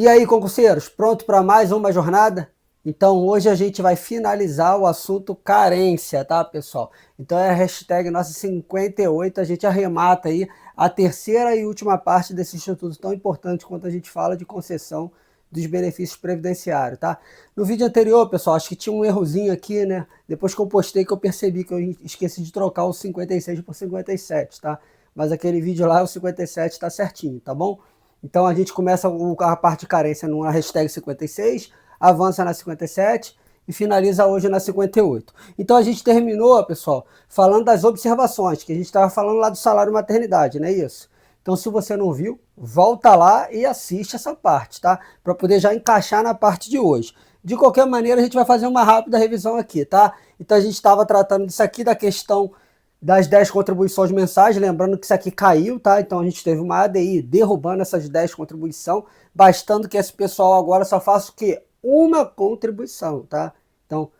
E aí, concurseiros, pronto para mais uma jornada? Então, hoje a gente vai finalizar o assunto carência, tá, pessoal? Então, é a hashtag nossa 58, a gente arremata aí a terceira e última parte desse instituto tão importante quanto a gente fala de concessão dos benefícios previdenciários, tá? No vídeo anterior, pessoal, acho que tinha um errozinho aqui, né? Depois que eu postei que eu percebi que eu esqueci de trocar o 56 por 57, tá? Mas aquele vídeo lá, o 57 tá certinho, tá bom? Então a gente começa a parte de carência numa hashtag 56, avança na 57 e finaliza hoje na 58. Então a gente terminou, pessoal, falando das observações, que a gente estava falando lá do salário maternidade, não é isso? Então se você não viu, volta lá e assiste essa parte, tá? Para poder já encaixar na parte de hoje. De qualquer maneira, a gente vai fazer uma rápida revisão aqui, tá? Então a gente estava tratando disso aqui, da questão das 10 contribuições mensais, lembrando que isso aqui caiu, tá? Então a gente teve uma ADI derrubando essas 10 contribuições, bastando que esse pessoal agora só faça o quê? Uma contribuição, tá? Então,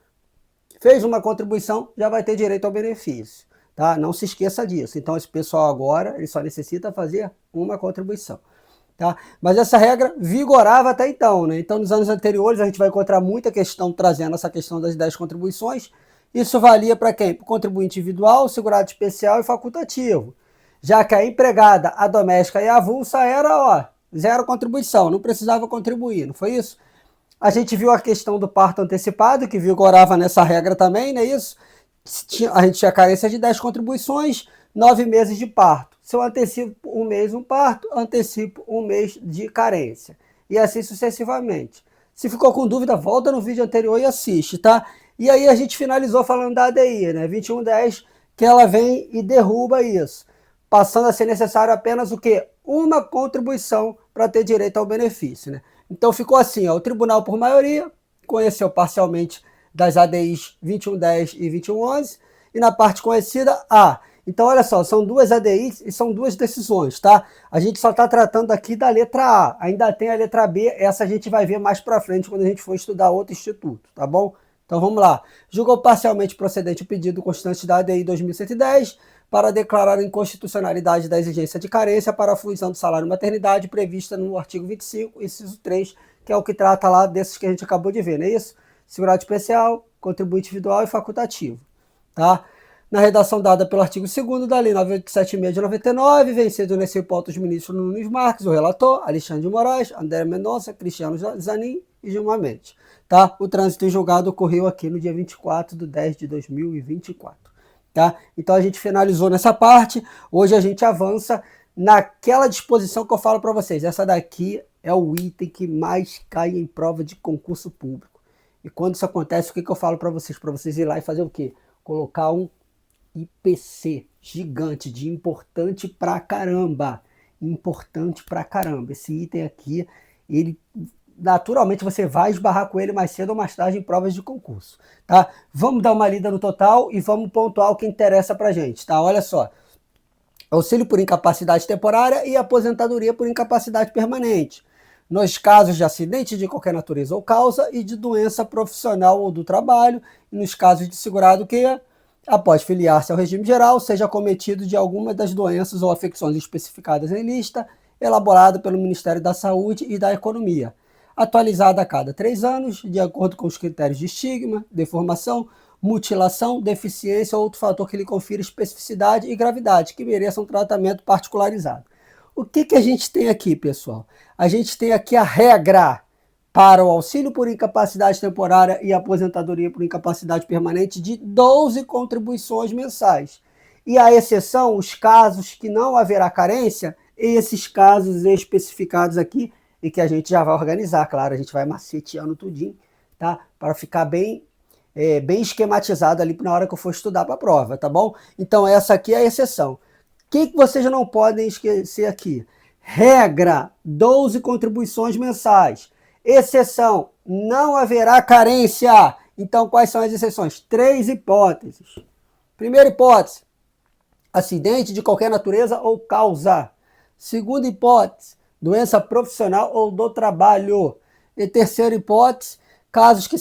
fez uma contribuição, já vai ter direito ao benefício, tá? Não se esqueça disso. Então esse pessoal agora, ele só necessita fazer uma contribuição. Tá? Mas essa regra vigorava até então, né? Então, nos anos anteriores, a gente vai encontrar muita questão trazendo essa questão das 10 contribuições. Isso valia para quem? Para o contribuinte individual, segurado especial e facultativo. Já que a empregada, a doméstica e a avulsa era, ó, zero contribuição, não precisava contribuir, não foi isso? A gente viu a questão do parto antecipado, que vigorava nessa regra também, não é isso? A gente tinha carência de 10 contribuições, 9 meses de parto. Se eu antecipo um mês um parto, antecipo um mês de carência. E assim sucessivamente. Se ficou com dúvida, volta no vídeo anterior e assiste, tá? E aí a gente finalizou falando da ADI, né? 2110, que ela vem e derruba isso. Passando a ser necessário apenas o quê? Uma contribuição para ter direito ao benefício, né? Então ficou assim, ó, o tribunal por maioria conheceu parcialmente das ADIs 2110 e 2111, e na parte conhecida, A. Então, olha só, são duas ADIs e são duas decisões, tá? A gente só está tratando aqui da letra A. Ainda tem a letra B, essa a gente vai ver mais para frente quando a gente for estudar outro instituto, tá bom? Então, vamos lá. Julgou parcialmente procedente o pedido constante da ADI 2110 para declarar a inconstitucionalidade da exigência de carência para a fruição do salário maternidade prevista no artigo 25, inciso 3, que é o que trata lá desses que a gente acabou de ver, não é isso? Segurado especial, contribuinte individual e facultativo, tá? Na redação dada pelo artigo 2º da Lei 9.876 de 99, vencido nesse hipótese os ministros Nunes Marques, o relator, Alexandre de Moraes, André Mendonça, Cristiano Zanin e Gilmar Mendes. Tá? O trânsito em julgado ocorreu aqui no dia 24/10/2024. Tá? Então a gente finalizou nessa parte, hoje a gente avança naquela disposição que eu falo para vocês. Essa daqui é o item que mais cai em prova de concurso público. E quando isso acontece, o que eu falo para vocês? Para vocês ir lá e fazer o quê? Colocar um IPC gigante de importante pra caramba. Importante pra caramba. Esse item aqui, ele naturalmente você vai esbarrar com ele mais cedo ou mais tarde em provas de concurso, tá? Vamos dar uma lida no total e vamos pontuar o que interessa pra gente, tá? Olha só. Auxílio por incapacidade temporária e aposentadoria por incapacidade permanente. Nos casos de acidente de qualquer natureza ou causa e de doença profissional ou do trabalho, e nos casos de segurado que, após filiar-se ao regime geral, seja cometido de alguma das doenças ou afecções especificadas em lista, elaborada pelo Ministério da Saúde e da Economia, atualizada a cada 3 anos, de acordo com os critérios de estigma, deformação, mutilação, deficiência ou outro fator que lhe confira especificidade e gravidade, que mereça um tratamento particularizado. O que a gente tem aqui, pessoal? A gente tem aqui a regra para o auxílio por incapacidade temporária e aposentadoria por incapacidade permanente de 12 contribuições mensais. E a exceção, os casos que não haverá carência, esses casos especificados aqui, e que a gente já vai organizar, claro, a gente vai maceteando tudinho, tá? Para ficar bem esquematizado ali na hora que eu for estudar para a prova, tá bom? Então essa aqui é a exceção. O que vocês não podem esquecer aqui? Regra, 12 contribuições mensais. Exceção, não haverá carência. Então, quais são as exceções? 3 hipóteses. Primeira hipótese, acidente de qualquer natureza ou causa. Segunda hipótese, doença profissional ou do trabalho. E terceira hipótese, casos de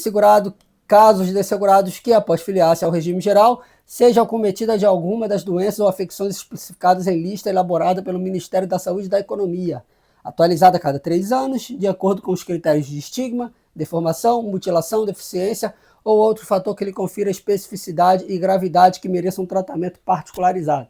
segurados que, após filiar-se ao regime geral, sejam cometidas de alguma das doenças ou afecções especificadas em lista elaborada pelo Ministério da Saúde e da Economia, atualizada a cada 3 anos, de acordo com os critérios de estigma, deformação, mutilação, deficiência ou outro fator que lhe confira especificidade e gravidade que mereça um tratamento particularizado.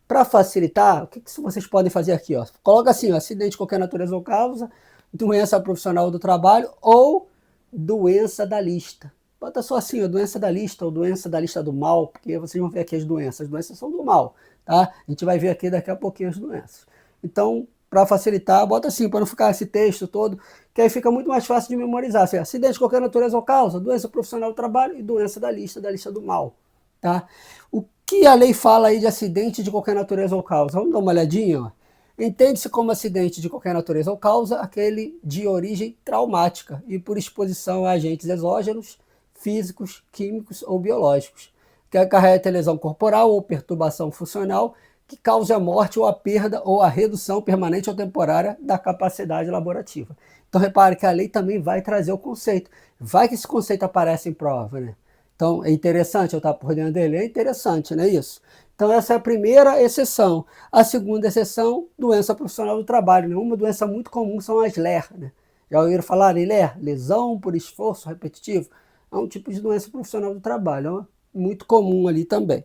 Para facilitar, o que vocês podem fazer aqui? Ó? Coloca assim, ó, acidente de qualquer natureza ou causa, doença profissional do trabalho ou doença da lista. Bota só assim, ó, doença da lista ou doença da lista do mal, porque vocês vão ver aqui as doenças. As doenças são do mal, tá? A gente vai ver aqui daqui a pouquinho as doenças. Então, para facilitar, bota assim, para não ficar esse texto todo, que aí fica muito mais fácil de memorizar. Assim, acidente de qualquer natureza ou causa, doença profissional do trabalho e doença da lista do mal, tá? O que a lei fala aí de acidente de qualquer natureza ou causa? Vamos dar uma olhadinha, ó. Entende-se como acidente de qualquer natureza ou causa aquele de origem traumática e por exposição a agentes exógenos, físicos, químicos ou biológicos, que acarreta lesão corporal ou perturbação funcional que cause a morte ou a perda ou a redução permanente ou temporária da capacidade laborativa. Então repare que a lei também vai trazer o conceito. Vai que esse conceito aparece em prova, né? Então é interessante eu estar por dentro dele, é interessante, não é isso? Então essa é a primeira exceção. A segunda exceção, doença profissional do trabalho. Né? Uma doença muito comum são as LER. Né? Já ouviram falar em LER? Lesão por esforço repetitivo. É um tipo de doença profissional do trabalho, é muito comum ali também.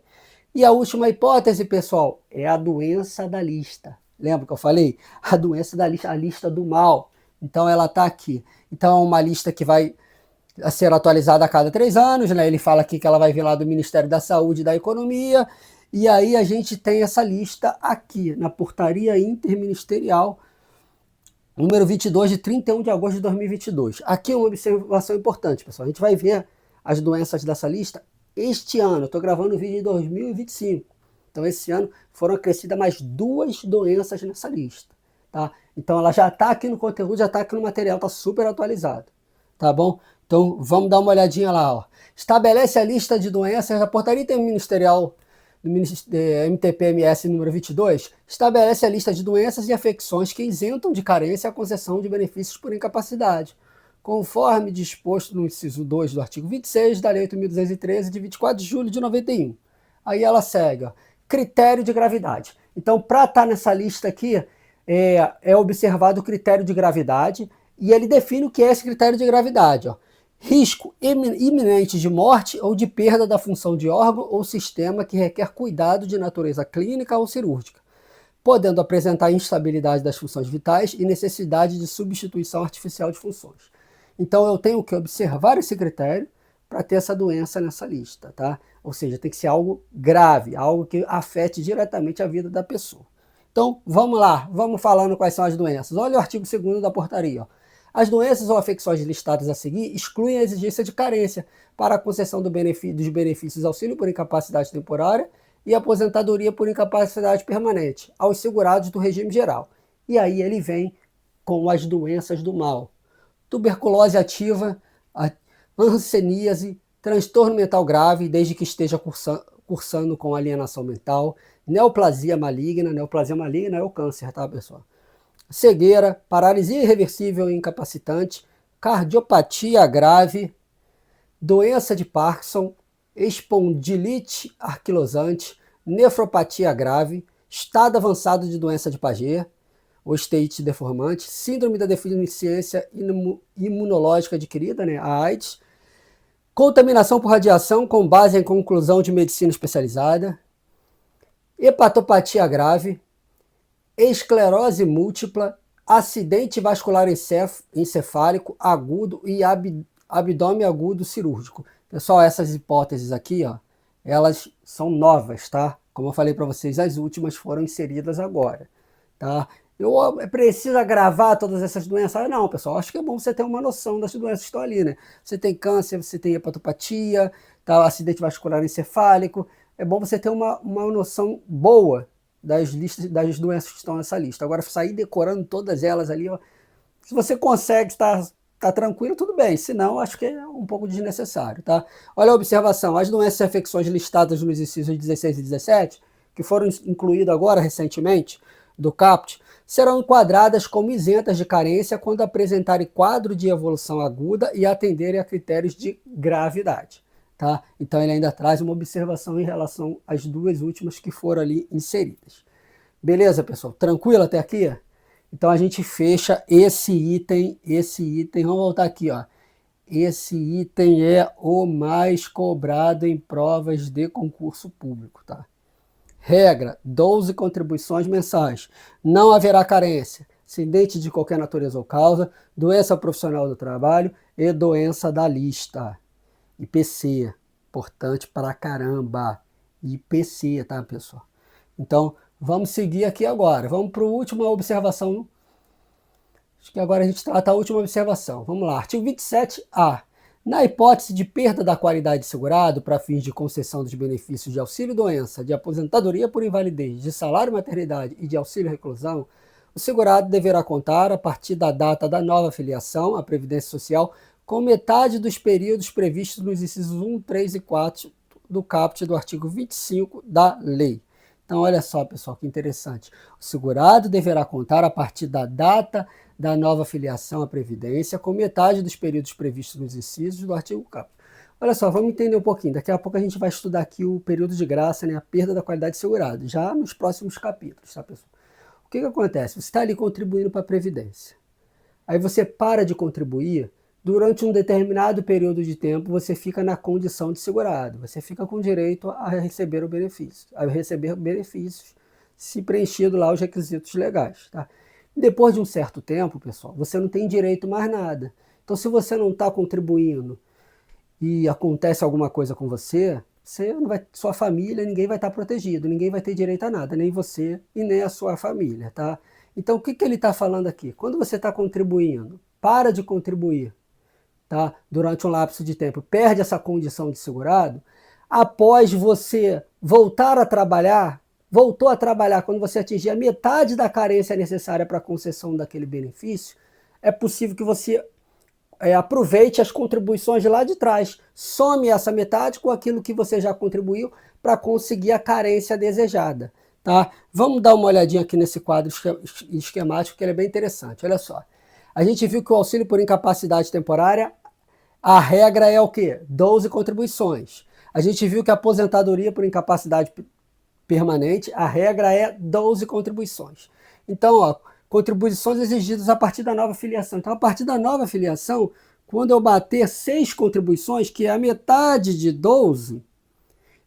E a última hipótese, pessoal, é a doença da lista. Lembra que eu falei? A doença da lista, a lista do mal. Então ela está aqui. Então é uma lista que vai ser atualizada a cada 3 anos, né? Ele fala aqui que ela vai vir lá do Ministério da Saúde e da Economia, e aí a gente tem essa lista aqui, na Portaria Interministerial, número 22, de 31 de agosto de 2022. Aqui é uma observação importante, pessoal. A gente vai ver as doenças dessa lista este ano. Eu estou gravando o vídeo em 2025. Então, esse ano foram acrescidas mais 2 doenças nessa lista. Tá? Então, ela já está aqui no conteúdo, já está aqui no material, está super atualizado. Tá bom? Então, vamos dar uma olhadinha lá. Ó. Estabelece a lista de doenças. A Portaria Interministerial do MTPMS número 22 estabelece a lista de doenças e afecções que isentam de carência a concessão de benefícios por incapacidade, conforme disposto no inciso 2 do artigo 26 da Lei 8.213, de 24 de julho de 91. Aí ela segue, ó, critério de gravidade. Então, para estar nessa lista aqui, é observado o critério de gravidade, e ele define o que é esse critério de gravidade. Ó. Risco iminente de morte ou de perda da função de órgão ou sistema que requer cuidado de natureza clínica ou cirúrgica, podendo apresentar instabilidade das funções vitais e necessidade de substituição artificial de funções. Então eu tenho que observar esse critério para ter essa doença nessa lista, tá? Ou seja, tem que ser algo grave, algo que afete diretamente a vida da pessoa. Então, vamos lá, vamos falando quais são as doenças. Olha o artigo 2º da portaria, ó. As doenças ou afecções listadas a seguir excluem a exigência de carência para a concessão dos benefícios auxílio por incapacidade temporária e aposentadoria por incapacidade permanente aos segurados do regime geral. E aí ele vem com as doenças do mal. Tuberculose ativa, hanseníase, transtorno mental grave, desde que esteja cursando com alienação mental, neoplasia maligna é o câncer, tá, pessoal? Cegueira, paralisia irreversível e incapacitante, cardiopatia grave, doença de Parkinson, espondilite anquilosante, nefropatia grave, estado avançado de doença de Paget, osteite deformante, síndrome da deficiência imunológica adquirida, né, a AIDS, contaminação por radiação com base em conclusão de medicina especializada, hepatopatia grave, esclerose múltipla, acidente vascular encefálico agudo e abdômen agudo cirúrgico. Pessoal, essas hipóteses aqui, ó, elas são novas, tá? Como eu falei para vocês, as últimas foram inseridas agora, tá? Eu preciso gravar todas essas doenças? Não, pessoal, acho que é bom você ter uma noção das doenças que estão ali, né? Você tem câncer, você tem hepatopatia, tá? Acidente vascular encefálico. É bom você ter uma noção boa das doenças que estão nessa lista. Agora, sair decorando todas elas ali, ó, se você consegue estar tranquilo, tudo bem. Se não, acho que é um pouco desnecessário, tá? Olha a observação. As doenças e afecções listadas nos incisos 16 e 17, que foram incluídas agora recentemente do CAPT, serão enquadradas como isentas de carência quando apresentarem quadro de evolução aguda e atenderem a critérios de gravidade. Tá? Então ele ainda traz uma observação em relação às 2 últimas que foram ali inseridas. Beleza, pessoal? Tranquilo até aqui? Então a gente fecha esse item, vamos voltar aqui, ó. Esse item é o mais cobrado em provas de concurso público, tá? Regra: 12 contribuições mensais. Não haverá carência. Acidente de qualquer natureza ou causa, doença profissional do trabalho e doença da lista. IPC, importante pra caramba. IPC, tá, pessoal? Então, vamos seguir aqui agora. Vamos para a última observação. Acho que agora a gente trata a última observação. Vamos lá. Artigo 27A. Na hipótese de perda da qualidade de segurado para fins de concessão dos benefícios de auxílio-doença, de aposentadoria por invalidez, de salário-maternidade e de auxílio-reclusão, o segurado deverá contar, a partir da data da nova filiação à Previdência Social, com metade dos períodos previstos nos incisos 1, 3 e 4 do caput do artigo 25 da lei. Então, olha só, pessoal, que interessante. O segurado deverá contar, a partir da data da nova filiação à Previdência, com metade dos períodos previstos nos incisos do artigo caput. Olha só, vamos entender um pouquinho. Daqui a pouco a gente vai estudar aqui o período de graça, né, a perda da qualidade de segurado, já nos próximos capítulos, tá, pessoal? O que acontece? Você está ali contribuindo para a Previdência. Aí você para de contribuir, durante um determinado período de tempo você fica na condição de segurado. Você fica com direito a receber o benefício, a receber benefícios, se preenchido lá os requisitos legais, tá? Depois de um certo tempo, pessoal, você não tem direito mais nada. Então, se você não está contribuindo e acontece alguma coisa com você, você não vai, sua família, ninguém vai estar protegido, ninguém vai ter direito a nada, nem você e nem a sua família, tá? Então, o que ele está falando aqui? Quando você está contribuindo, para de contribuir, tá? Durante um lapso de tempo, perde essa condição de segurado, após você voltar a trabalhar, voltou a trabalhar quando você atingir a metade da carência necessária para a concessão daquele benefício, é possível que você aproveite as contribuições de lá de trás, some essa metade com aquilo que você já contribuiu para conseguir a carência desejada. Tá? Vamos dar uma olhadinha aqui nesse quadro esquemático, que ele é bem interessante. Olha só. A gente viu que o auxílio por incapacidade temporária, a regra é o quê? 12 contribuições. A gente viu que a aposentadoria por incapacidade permanente, a regra é 12 contribuições. Então, ó, contribuições exigidas a partir da nova filiação. Então, a partir da nova filiação, quando eu bater 6 contribuições, que é a metade de 12,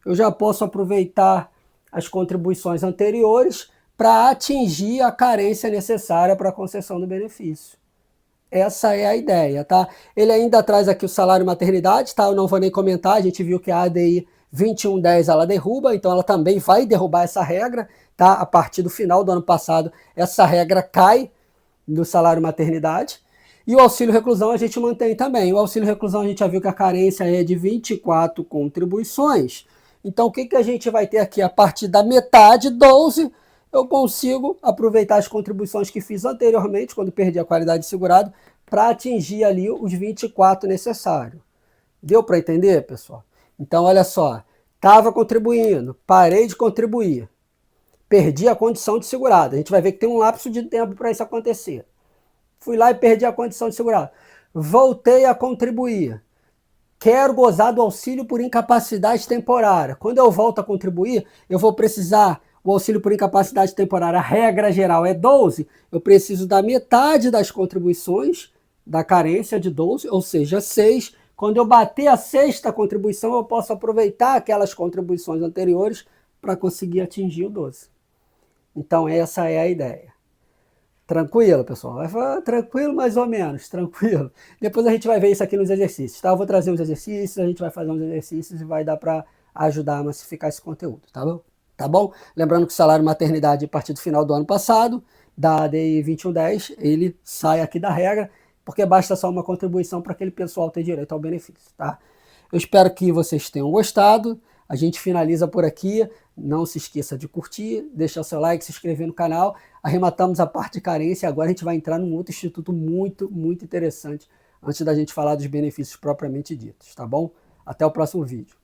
eu já posso aproveitar as contribuições anteriores para atingir a carência necessária para a concessão do benefício. Essa é a ideia, tá? Ele ainda traz aqui o salário maternidade, tá? Eu não vou nem comentar, a gente viu que a ADI 2110 ela derruba, então ela também vai derrubar essa regra, tá? A partir do final do ano passado, essa regra cai no salário maternidade. E o auxílio reclusão a gente mantém também. O auxílio reclusão a gente já viu que a carência é de 24 contribuições. Então o que a gente vai ter aqui? A partir da metade, 12, eu consigo aproveitar as contribuições que fiz anteriormente, quando perdi a qualidade de segurado, para atingir ali os 24 necessários. Deu para entender, pessoal? Então, olha só, estava contribuindo, parei de contribuir, perdi a condição de segurado. A gente vai ver que tem um lapso de tempo para isso acontecer. Fui lá e perdi a condição de segurado. Voltei a contribuir. Quero gozar do auxílio por incapacidade temporária. Quando eu volto a contribuir, eu vou precisar, o auxílio por incapacidade temporária, a regra geral é 12, eu preciso da metade das contribuições, da carência de 12, ou seja, 6. Quando eu bater a 6ª contribuição, eu posso aproveitar aquelas contribuições anteriores para conseguir atingir o 12. Então, essa é a ideia. Tranquilo, pessoal? Vai falar, tranquilo, mais ou menos, tranquilo. Depois a gente vai ver isso aqui nos exercícios, tá? Eu vou trazer uns exercícios, a gente vai fazer uns exercícios e vai dar para ajudar a massificar esse conteúdo, tá bom? Tá bom? Lembrando que o salário maternidade, a partir do final do ano passado, da ADI 2110, ele sai aqui da regra, porque basta só uma contribuição para aquele pessoal ter direito ao benefício, tá? Eu espero que vocês tenham gostado. A gente finaliza por aqui. Não se esqueça de curtir, deixar o seu like, se inscrever no canal. Arrematamos a parte de carência. Agora a gente vai entrar num outro instituto muito, muito interessante antes da gente falar dos benefícios propriamente ditos, tá bom? Até o próximo vídeo.